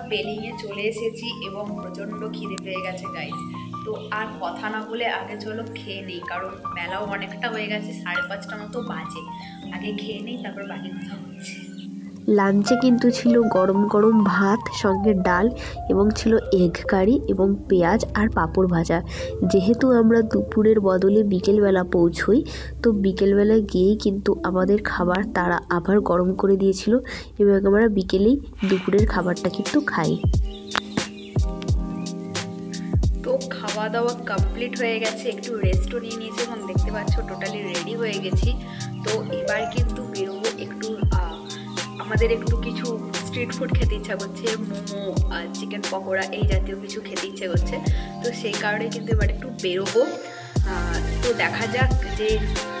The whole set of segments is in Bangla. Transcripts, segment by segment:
পেলিংয়ে চলে এসেছি এবং প্রচণ্ড খিদে পেয়ে গেছে গাইস। তো আর কথা না বলে আগে চলো খেয়ে নেই, কারণ বেলাও অনেকটা হয়ে গেছে, 5:30 মতো বাজে। আগে খেয়ে নেই, তারপর বাকি কথা হচ্ছে। লাঞ্চে কিন্তু ছিল গরম গরম ভাত, সঙ্গে ডাল এবং ছিল এগ কারি এবং পেঁয়াজ আর পাঁপড় ভাজা। যেহেতু আমরা দুপুরের বদলে বিকেলবেলা পৌঁছই, তো বিকেলবেলা গিয়েই কিন্তু আমাদের খাবার তারা আবার গরম করে দিয়েছিল এবং আমরা বিকেলেই দুপুরের খাবারটা কিন্তু খাই। তো খাওয়া দাওয়া কমপ্লিট হয়ে গেছে, একটু রেস্টও নিয়ে নিয়েছি এবং দেখতে পাচ্ছ টোটালি রেডি হয়ে গেছি। তো এবার কিন্তু বেরোবো, একটু আমাদের একটু কিছু স্ট্রিট ফুড খেতে ইচ্ছা করছে, মোমো, চিকেন পকোড়া এই জাতীয় কিছু খেতে ইচ্ছে করছে। তো সেই কারণে কিন্তু এবার একটু বেরোবো। তো দেখা যাক যে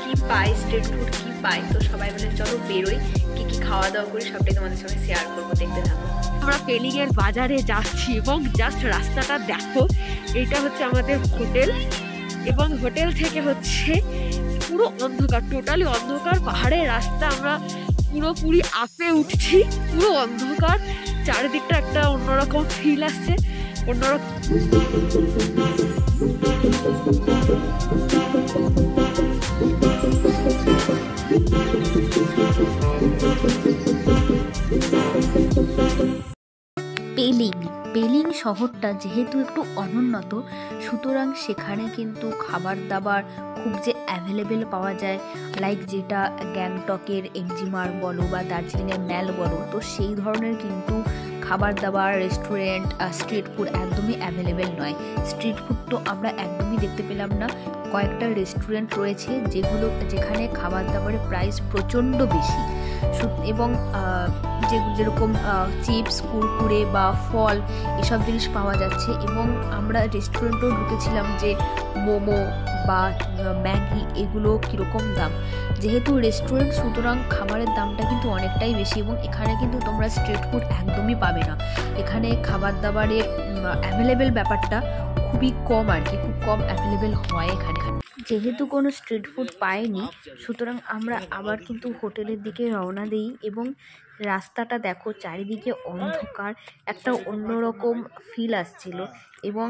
কি পাই, স্ট্রিট ফুড কি পাই। তো সবাই মিলে চলো বেরোই, কি কি খাওয়া দাওয়া করি সবটাই তোমাদের সঙ্গে শেয়ার করবো, দেখতে থাকো। আমরা পেলিংয়ের বাজারে যাচ্ছি এবং জাস্ট রাস্তাটা দেখো, এটা হচ্ছে আমাদের হোটেল এবং হোটেল থেকে হচ্ছে পুরো অন্ধকার, টোটালি অন্ধকার, পাহাড়ের রাস্তা, আমরা পুরোপুরি আপে উঠছি, পুরো অন্ধকার, চারিদিকটা একটা অন্যরকম ফিল আসছে, অন্যরকম। পেলিং শহরটা যেহেতু একটু অনুন্নত, সুতরাং সেখানে কিন্তু খাবার দাবার খুব যে অ্যাভেলেবেল পাওয়া যায়, লাইক যেটা গ্যাংটকের এক্সিমার বলো বা দার্জিলিংয়ের ম্যাল বলো, তো সেই ধরনের কিন্তু খাবার দাবার, রেস্টুরেন্ট, স্ট্রিট ফুড একদমই অ্যাভেলেবেল নয়। স্ট্রিট ফুড তো আমরা একদমই দেখতে পেলাম না। কয়েকটা রেস্টুরেন্ট রয়েছে যেখানে খাবার দাবারের প্রাইস প্রচণ্ড বেশি এবং যেরকম চিপস, কুরকুরে বা ফল এসব জিনিস পাওয়া যাচ্ছে। এবং আমরা রেস্টুরেন্টেও ঢুকেছিলাম যে মোমো বা ম্যাগি এগুলো কীরকম দাম। যেহেতু রেস্টুরেন্ট, সুতরাং খাবারের দামটা কিন্তু অনেকটাই বেশি এবং এখানে কিন্তু তোমরা স্ট্রিট ফুড একদমই পাবে না। এখানে খাবার দাবারের অ্যাভেলেবেল ব্যাপারটা খুবই কম আর কি, খুব কম অ্যাভেলেবেল হয় এখানে। যেহেতু কোনো স্ট্রিট ফুড পাইনি, সুতরাং আমরা আবার কিন্তু হোটেলের দিকে রওনা দিই এবং রাস্তাটা দেখো, চারিদিকে অন্ধকার, একটা অন্যরকম ফিল আসছিল এবং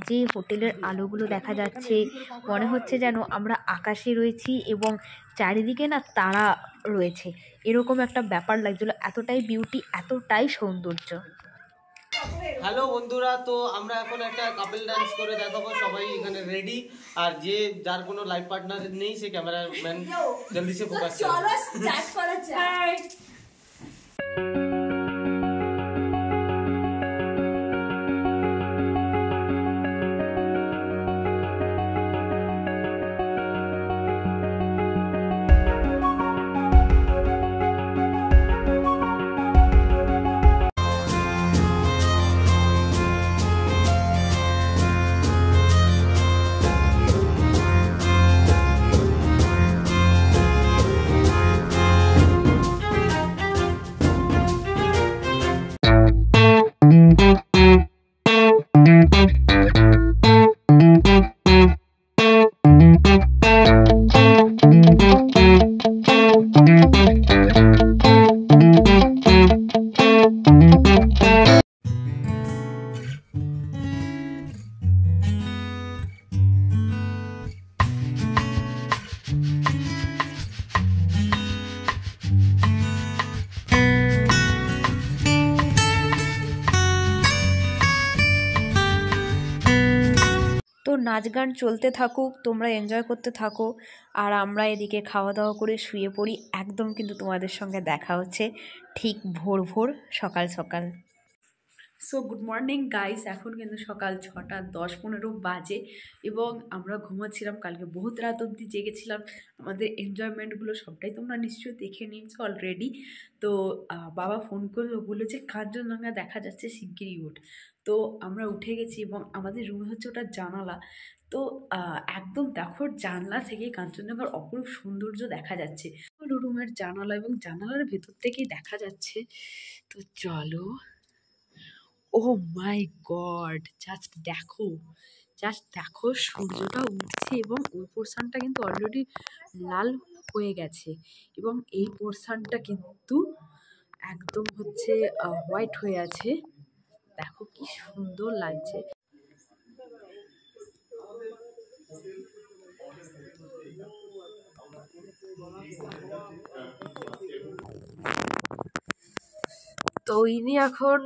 যে হোটেলের আলোগুলো দেখা যাচ্ছে, মনে হচ্ছে যেন আমরা আকাশে রয়েছি এবং চারিদিকে না তারা রয়েছে, এরকম একটা ব্যাপার লাগছিল। এতটাই বিউটি, এতটাই সৌন্দর্য। হ্যালো বন্ধুরা, তো আমরা এখন একটা কাপল ডান্স করে দেখাবো। সবাই এখানে রেডি, আর যে যার কোনো লাইফ পার্টনার নেই সে ক্যামেরাম্যান জলদি সে ফোকাস করে। চলো স্টার্ট করা যাক। তো নাচ গান চলতে থাকুক, তোমরা এনজয় করতে থাকো, আর আমরা এদিকে খাওয়া দাওয়া করে শুয়ে পড়ি। একদম কিন্তু তোমাদের সঙ্গে দেখা হচ্ছে ঠিক ভোর ভোর, সকাল সকাল। সো গুড মর্নিং গাইস, এখন কিন্তু সকাল 6:10-15 বাজে এবং আমরা ঘুমাচ্ছিলাম। কালকে বহুত রাত অবধি জেগেছিলাম, আমাদের এনজয়মেন্টগুলো সবটাই তোমরা নিশ্চয়ই দেখে নিয়েছো অলরেডি। তো বাবা ফোন করলো, বললো যে কাঞ্চনজঙ্ঘা দেখা যাচ্ছে, শিগগিরই ওঠ। তো আমরা উঠে গেছি এবং আমাদের রুমে হচ্ছে ওটা জানালা। তো একদম দেখো, জানলা থেকে কাঞ্চনজঙ্ঘার অপরূপ সৌন্দর্য দেখা যাচ্ছে রুমের জানালা, এবং জানালার ভেতর থেকেই দেখা যাচ্ছে। তো চলো, ও মাই গড, জাস্ট দেখো সূর্যটা উঠছে এবং ওই পোর্শনটা কিন্তু অলরেডি লাল হয়ে গেছে এবং এই পোর্শনটা কিন্তু একদম হচ্ছে হোয়াইট হয়ে আছে। দেখো কি সুন্দর লাগছে। তো ইনি এখন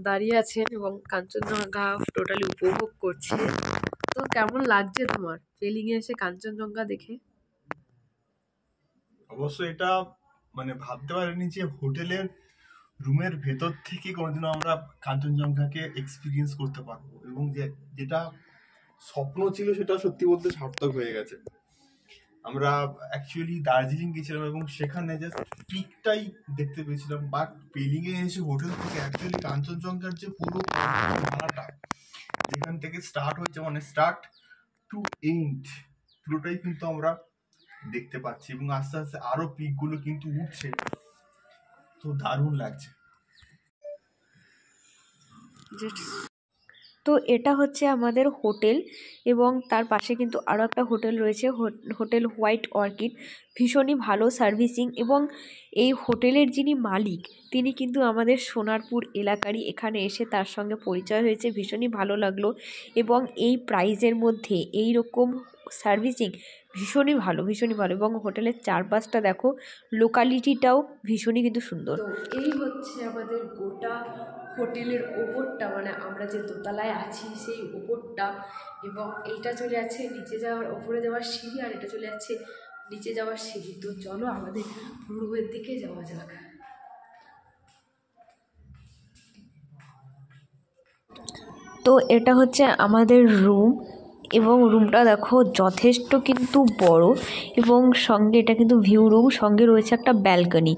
দাঁড়িয়ে আছেন এবং কাঞ্চনজঙ্ঘা টোটালি উপভোগ করছে। তো কেমন লাগছে তোমার পেলিং এ এসে কাঞ্চনজঙ্ঘা দেখে? অবশ্যই এটা মানে ভাবতে পারিনি যে হোটেলের রুমের ভেতর থেকে কোনোদিনও আমরা কাঞ্চনজঙ্ঘাকে এক্সপিরিয়েন্স করতে পারবো, এবং যেটা স্বপ্ন ছিল সেটা সত্যি বলতে সার্থক হয়ে গেছে। আমরা অ্যাকচুয়ালি দার্জিলিং গেছিলাম এবং সেখানে জাস্ট পিকটাই দেখতে পেয়েছিলাম, বাট পেলিং এ এসে হোটেল থেকে অ্যাকচুয়ালি কাঞ্চনজঙ্ঘার যে পুরো ধারাটা যেখান থেকে স্টার্ট হচ্ছে, মানে স্টার্ট টু এন্ড পুরোটাই কিন্তু আমরা দেখতে পাচ্ছি, এবং আস্তে আস্তে আরো পিক গুলো কিন্তু উঠছে, তো দারুণ লাগছে। তো এটা হচ্ছে আমাদের হোটেল, এবং তার পাশে কিন্তু আরও একটা হোটেল রয়েছে, হোটেল হোয়াইট অর্কিড। ভীষণই ভালো সার্ভিসিং, এবং এই হোটেলের যিনি মালিক তিনি কিন্তু আমাদের সোনারপুর এলাকারই। এখানে এসে তার সঙ্গে পরিচয় হয়েছে, ভীষণই ভালো লাগলো। এবং এই প্রাইজের মধ্যে এই রকম সার্ভিসিং ভীষণই ভালো, ভীষণই ভালো। এবং হোটেলের চারপাশটা দেখো, লোকালিটিটাও ভীষণই কিন্তু সুন্দর। তো এই হচ্ছে আমাদের গোটা হোটেলের ওপরটা, মানে আমরা যে দোতলায় আছি সেই ওপরটা, এবং এইটা চলে যাচ্ছে নিচে যাওয়ার, ওপরে যাওয়ার সিঁড়ি, আর এটা চলে যাচ্ছে নিচে যাওয়ার সিঁড়ি। তো চলো আমাদের রুমের দিকে যাওয়া যাক। তো এটা হচ্ছে আমাদের রুম, এবং রুমটা দেখো যথেষ্ট কিন্তু বড়, এবং সঙ্গে এটা কিন্তু ভিউ রুম, সঙ্গে রয়েছে একটা ব্যালকনি,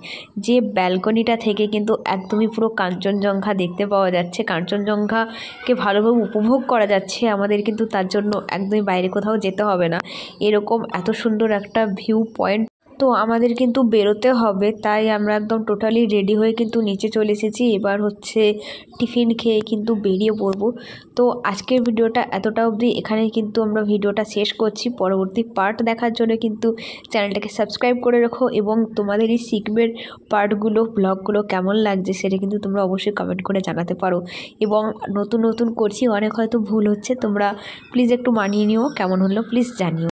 যে ব্যালকনিটা থেকে কিন্তু একদমই পুরো কাঞ্চনজঙ্ঘা দেখতে পাওয়া যাচ্ছে, কাঞ্চনজঙ্ঘাকে ভালোভাবে উপভোগ করা যাচ্ছে। আমাদের কিন্তু তার জন্য একদমই বাইরে কোথাও যেতে হবে না, এরকম এত সুন্দর একটা ভিউ পয়েন্ট। তো আমাদের কিন্তু বেরোতে হবে, তাই আমরা একদম টোটালি রেডি হয়ে কিন্তু নিচে চলে এসেছি। এবার হচ্ছে টিফিন খেয়ে কিন্তু বেরিয়ে পড়বো। তো আজকের ভিডিওটা এতটা অবধি, এখানে কিন্তু আমরা ভিডিওটা শেষ করছি। পরবর্তী পার্ট দেখার জন্য কিন্তু চ্যানেলটাকে সাবস্ক্রাইব করে রাখো, এবং তোমাদের এই সিকিমের পার্টগুলো, ব্লগগুলো কেমন লাগছে সেটা কিন্তু তোমরা অবশ্যই কমেন্ট করে জানাতে পারো। এবং নতুন নতুন করছি, অনেক হয়তো ভুল হচ্ছে, তোমরা প্লিজ একটু মানিয়ে নিও, কেমন হলো প্লিজ জানিও।